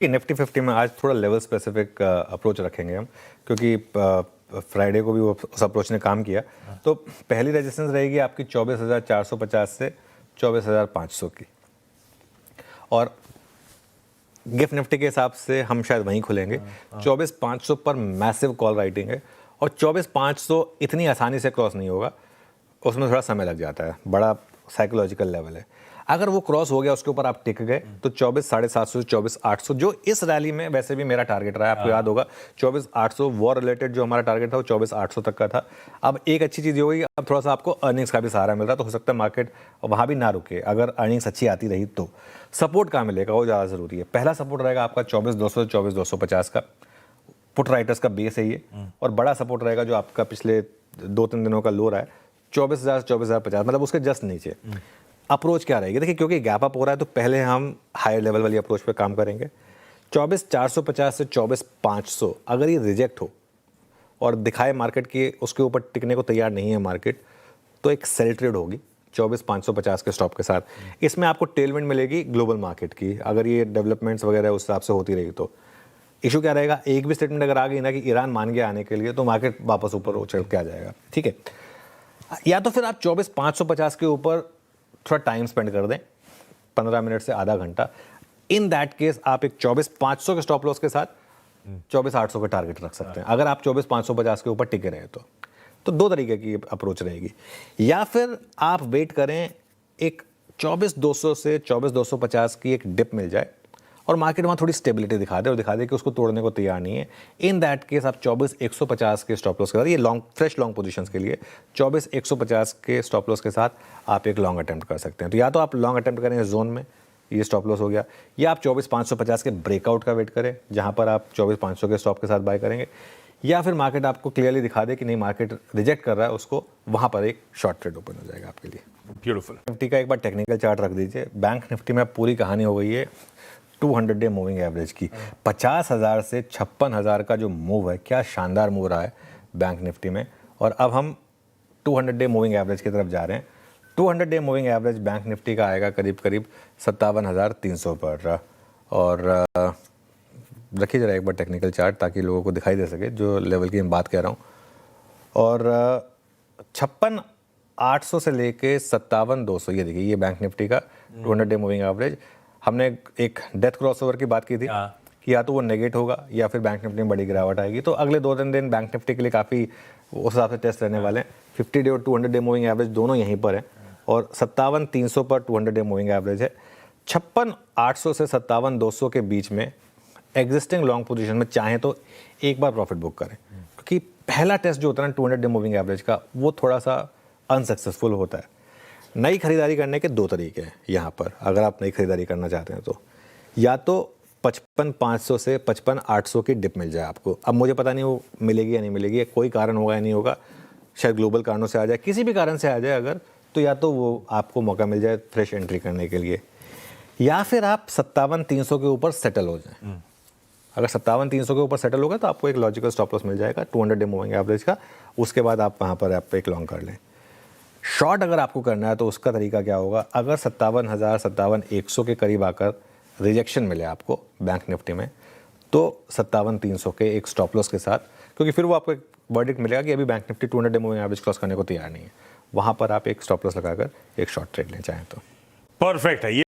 Nifty 50 में आज थोड़ा लेवल स्पेसिफिक अप्रोच रखेंगे हम, क्योंकि फ्राइडे को भी उस अप्रोच ने काम किया। तो पहली रेजिस्टेंस रहेगी आपकी 24,450 से 24,500 की, और गिफ्ट निफ्टी के हिसाब से हम शायद वहीं खुलेंगे। 24,500 पर मैसिव कॉल राइटिंग है, और 24,500 इतनी आसानी से क्रॉस नहीं होगा, उसमें थोड़ा समय लग जाता है, बड़ा साइकोलॉजिकल लेवल है। अगर वो क्रॉस हो गया, उसके ऊपर आप टिक गए, तो 24,750 से 24,800 जो इस रैली में वैसे भी मेरा टारगेट रहा है, आपको याद होगा 24,800 वॉर रिलेटेड जो हमारा टारगेट था वो 24,800 तक का था। अब एक अच्छी चीज़ ये होगी, अब थोड़ा सा आपको अर्निंग्स का भी सहारा मिल रहा है, तो हो सकता है मार्केट वहाँ भी ना रुके। अगर अर्निंग्स अच्छी आती रही तो सपोर्ट कहाँ मिलेगा, वो ज़्यादा ज़रूरी है। पहला सपोर्ट रहेगा आपका 24,200 से 24,250 का, पुट राइटर्स का बेस है ये। और बड़ा सपोर्ट रहेगा जो आपका पिछले 2-3 दिनों का लो रहा है 24,000 से 24,050, मतलब उसके जस्ट नीचे। अप्रोच क्या रहेगी, देखिए क्योंकि गैप अप हो रहा है तो पहले हम हायर लेवल वाली अप्रोच पे काम करेंगे। 24,450 से 24,500 अगर ये रिजेक्ट हो और दिखाए मार्केट की उसके ऊपर टिकने को तैयार नहीं है मार्केट, तो एक सेल ट्रेड होगी 24,550 के स्टॉप के साथ। इसमें आपको टेलविंड मिलेगी ग्लोबल मार्केट की, अगर ये डेवलपमेंट्स वगैरह उस हिसाब से होती रही तो। इशू क्या रहेगा, एक भी स्टेटमेंट अगर आ गई ना कि ईरान मान गया आने के लिए, तो मार्केट वापस ऊपर उछल के आ जाएगा। ठीक है, या तो फिर आप 24,550 के ऊपर थोड़ा टाइम स्पेंड कर दें, 15 मिनट से आधा घंटा। इन दैट केस आप एक 24,500 के स्टॉप लॉस के साथ 24,800 का टारगेट रख सकते हैं, अगर आप 24,550 के ऊपर टिके रहे तो 2 तरीके की अप्रोच रहेगी। या फिर आप वेट करें, एक 24,200 से 24,250 की एक डिप मिल जाए और मार्केट वहाँ थोड़ी स्टेबिलिटी दिखा दे और दिखा दे कि उसको तोड़ने को तैयार नहीं है। इन दैट केस आप 24,150 के स्टॉप लॉस के साथ, ये लॉन्ग फ्रेश लॉन्ग पोजीशंस के लिए 24,150 के स्टॉप लॉस के साथ आप एक लॉन्ग अटेम्प्ट कर सकते हैं। तो या तो आप लॉन्ग अटेम्प्ट करें जोन में, ये स्टॉप लॉस हो गया, या आप 24,550 के ब्रेकआउट का वेट करें, जहाँ पर आप 24,500 के स्टॉप के साथ बाय करेंगे। या फिर मार्केट आपको क्लियरली दिखा दे कि नहीं, मार्केट रिजेक्ट कर रहा है उसको, वहाँ पर एक शॉर्ट ट्रेड ओपन हो जाएगा आपके लिए। ब्यूटीफुल। निफ्टी का एक बार टेक्निकल चार्ट रख दीजिए। बैंक निफ्टी में पूरी कहानी हो गई है 200 डे मूविंग एवरेज की। 50,000 से 56,000 का जो मूव है, क्या शानदार मूव रहा है बैंक निफ्टी में। और अब हम 200 डे मूविंग एवरेज की तरफ जा रहे हैं। 200 day moving average bank Nifty का आएगा करीब करीब 57,300 पर। और रखिए जरा एक बार टेक्निकल चार्ट, ताकि लोगों को दिखाई दे सके जो लेवल की मैं बात कह रहा हूँ। और 56,800 से लेके 57,200, ये देखिए, ये बैंक निफ्टी का 200 डे मूविंग एवरेज। हमने एक डेथ क्रॉसओवर की बात की थी कि या तो वो नेगेट होगा या फिर बैंक निफ्टी में बड़ी गिरावट आएगी। तो अगले 2-3 दिन बैंक निफ्टी के लिए काफ़ी उस हिसाब से टेस्ट रहने वाले हैं। 50 डे और 200 डे मूविंग एवरेज दोनों यहीं पर है, और 57,300 पर 200 डे मूविंग एवरेज है। 56,800 से 57,200 के बीच में एग्जिस्टिंग लॉन्ग पोजीशन में चाहें तो एक बार प्रॉफिट बुक करें, क्योंकि पहला टेस्ट जो होता है ना 200 डे मूविंग एवरेज का, वो थोड़ा सा अनसक्सेसफुल होता है। नई खरीदारी करने के 2 तरीके हैं यहाँ पर, अगर आप नई खरीदारी करना चाहते हैं तो। या तो 55,500 से 55,800 की डिप मिल जाए आपको। अब मुझे पता नहीं वो मिलेगी या नहीं मिलेगी, कोई कारण होगा या नहीं होगा, शायद ग्लोबल कारणों से आ जाए, किसी भी कारण से आ जाए अगर, तो या तो वो आपको मौका मिल जाए फ्रेश एंट्री करने के लिए, या फिर आप 57,300 के ऊपर सेटल हो जाए। अगर 57,300 के ऊपर सेटल होगा तो आपको एक लॉजिकल स्टॉप लॉस मिल जाएगा 200 डे मूविंग एवरेज का। उसके बाद आप वहाँ पर आप एक लॉन्ग कर लें। शॉर्ट अगर आपको करना है तो उसका तरीका क्या होगा, अगर 57,000 57,100 के करीब आकर रिजेक्शन मिले आपको बैंक निफ्टी में, तो 57,300 के एक स्टॉप लॉस के साथ, क्योंकि फिर वो आपको एक वर्डिक्ट मिलेगा कि अभी bank Nifty 200 day moving average cross करने को तैयार नहीं है, वहाँ पर आप एक स्टॉप लॉस लगाकर एक शॉर्ट ट्रेड लें चाहें तो। परफेक्ट है ये।